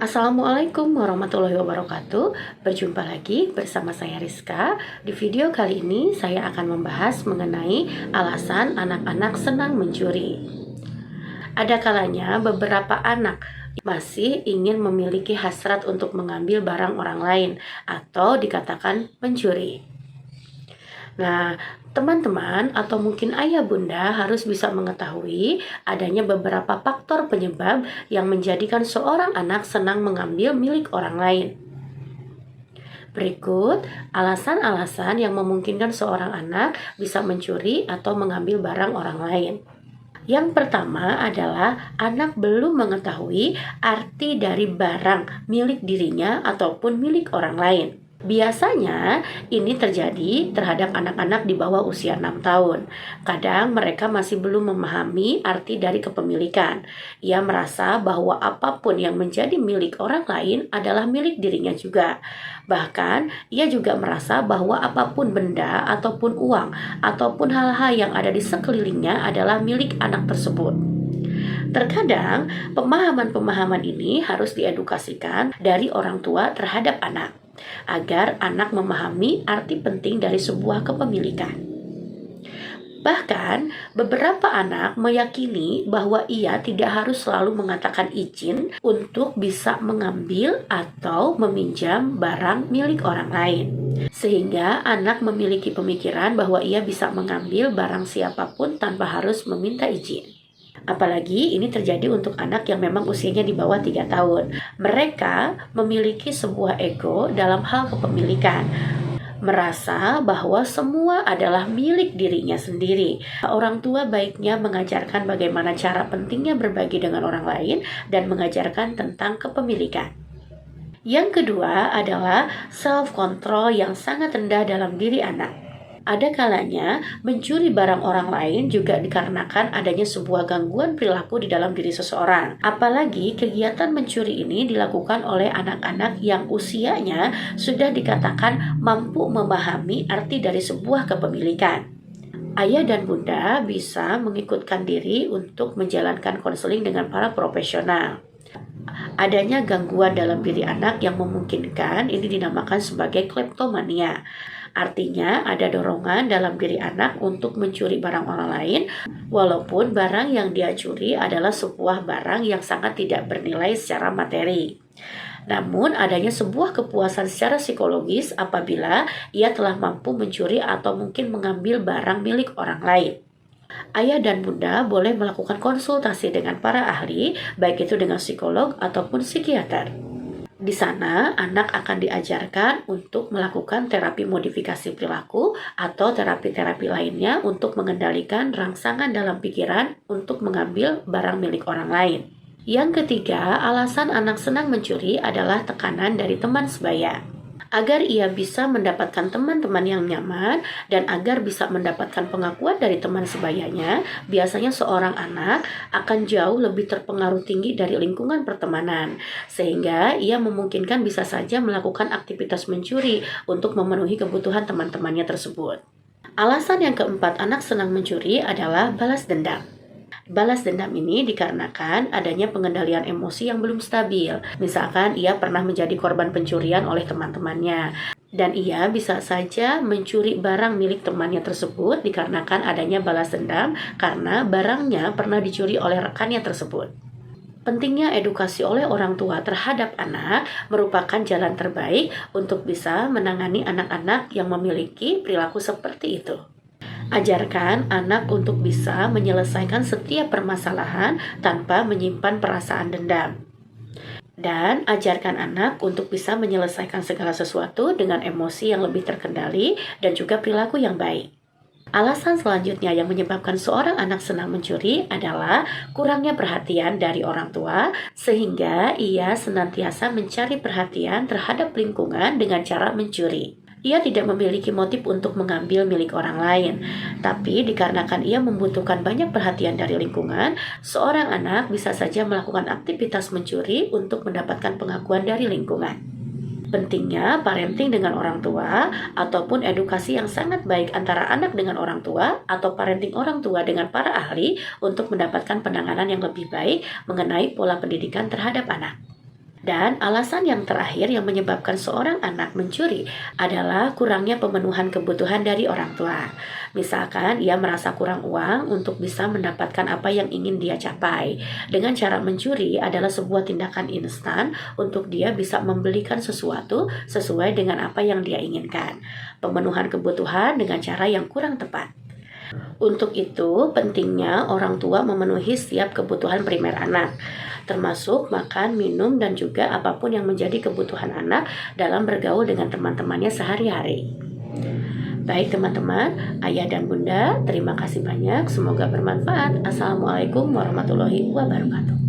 Assalamualaikum warahmatullahi wabarakatuh. Berjumpa lagi bersama saya Rizka. Di video kali ini saya akan membahas mengenai alasan anak-anak senang mencuri. Ada kalanya beberapa anak masih ingin memiliki hasrat untuk mengambil barang orang lain atau dikatakan pencuri. Nah, teman-teman atau mungkin ayah bunda harus bisa mengetahui adanya beberapa faktor penyebab yang menjadikan seorang anak senang mengambil milik orang lain. Berikut alasan-alasan yang memungkinkan seorang anak bisa mencuri atau mengambil barang orang lain. Yang pertama adalah anak belum mengetahui arti dari barang milik dirinya ataupun milik orang lain. Biasanya ini terjadi terhadap anak-anak di bawah usia 6 tahun. Kadang mereka masih belum memahami arti dari kepemilikan. Ia merasa bahwa apapun yang menjadi milik orang lain adalah milik dirinya juga. Bahkan ia juga merasa bahwa apapun benda ataupun uang ataupun hal-hal yang ada di sekelilingnya adalah milik anak tersebut. Terkadang pemahaman-pemahaman ini harus diedukasikan dari orang tua terhadap anak, agar anak memahami arti penting dari sebuah kepemilikan. Bahkan, beberapa anak meyakini bahwa ia tidak harus selalu mengatakan izin untuk bisa mengambil atau meminjam barang milik orang lain. Sehingga anak memiliki pemikiran bahwa ia bisa mengambil barang siapapun tanpa harus meminta izin. Apalagi ini terjadi untuk anak yang memang usianya di bawah 3 tahun. Mereka memiliki sebuah ego dalam hal kepemilikan, merasa bahwa semua adalah milik dirinya sendiri. Orang tua baiknya mengajarkan bagaimana cara pentingnya berbagi dengan orang lain dan mengajarkan tentang kepemilikan. Yang kedua adalah self-control yang sangat rendah dalam diri anak. Ada kalanya mencuri barang orang lain juga dikarenakan adanya sebuah gangguan perilaku di dalam diri seseorang. Apalagi kegiatan mencuri ini dilakukan oleh anak-anak yang usianya sudah dikatakan mampu memahami arti dari sebuah kepemilikan. Ayah dan bunda bisa mengikutkan diri untuk menjalankan konseling dengan para profesional. Adanya gangguan dalam diri anak yang memungkinkan ini dinamakan sebagai kleptomania. Artinya ada dorongan dalam diri anak untuk mencuri barang orang lain, walaupun barang yang dia curi adalah sebuah barang yang sangat tidak bernilai secara materi. Namun adanya sebuah kepuasan secara psikologis apabila ia telah mampu mencuri atau mungkin mengambil barang milik orang lain. Ayah dan bunda boleh melakukan konsultasi dengan para ahli, baik itu dengan psikolog ataupun psikiater. Di sana, anak akan diajarkan untuk melakukan terapi modifikasi perilaku atau terapi-terapi lainnya untuk mengendalikan rangsangan dalam pikiran untuk mengambil barang milik orang lain. Yang ketiga, alasan anak senang mencuri adalah tekanan dari teman sebaya. Agar ia bisa mendapatkan teman-teman yang nyaman dan agar bisa mendapatkan pengakuan dari teman sebayanya, biasanya seorang anak akan jauh lebih terpengaruh tinggi dari lingkungan pertemanan, sehingga ia memungkinkan bisa saja melakukan aktivitas mencuri untuk memenuhi kebutuhan teman-temannya tersebut. Alasan yang keempat anak senang mencuri adalah balas dendam. Balas dendam ini dikarenakan adanya pengendalian emosi yang belum stabil. Misalkan ia pernah menjadi korban pencurian oleh teman-temannya, dan ia bisa saja mencuri barang milik temannya tersebut dikarenakan adanya balas dendam karena barangnya pernah dicuri oleh rekannya tersebut. Pentingnya edukasi oleh orang tua terhadap anak merupakan jalan terbaik untuk bisa menangani anak-anak yang memiliki perilaku seperti itu. Ajarkan anak untuk bisa menyelesaikan setiap permasalahan tanpa menyimpan perasaan dendam. Dan ajarkan anak untuk bisa menyelesaikan segala sesuatu dengan emosi yang lebih terkendali dan juga perilaku yang baik. Alasan selanjutnya yang menyebabkan seorang anak senang mencuri adalah kurangnya perhatian dari orang tua, sehingga ia senantiasa mencari perhatian terhadap lingkungan dengan cara mencuri. Ia tidak memiliki motif untuk mengambil milik orang lain, tapi dikarenakan ia membutuhkan banyak perhatian dari lingkungan, seorang anak bisa saja melakukan aktivitas mencuri untuk mendapatkan pengakuan dari lingkungan. Pentingnya parenting dengan orang tua ataupun edukasi yang sangat baik antara anak dengan orang tua atau parenting orang tua dengan para ahli untuk mendapatkan penanganan yang lebih baik mengenai pola pendidikan terhadap anak. Dan alasan yang terakhir yang menyebabkan seorang anak mencuri adalah kurangnya pemenuhan kebutuhan dari orang tua. Misalkan ia merasa kurang uang untuk bisa mendapatkan apa yang ingin dia capai. Dengan cara mencuri adalah sebuah tindakan instan untuk dia bisa membelikan sesuatu sesuai dengan apa yang dia inginkan. Pemenuhan kebutuhan dengan cara yang kurang tepat. Untuk itu, pentingnya orang tua memenuhi setiap kebutuhan primer anak, termasuk makan, minum, dan juga apapun yang menjadi kebutuhan anak dalam bergaul dengan teman-temannya sehari-hari. Baik teman-teman, ayah dan bunda, terima kasih banyak. Semoga bermanfaat. Assalamualaikum warahmatullahi wabarakatuh.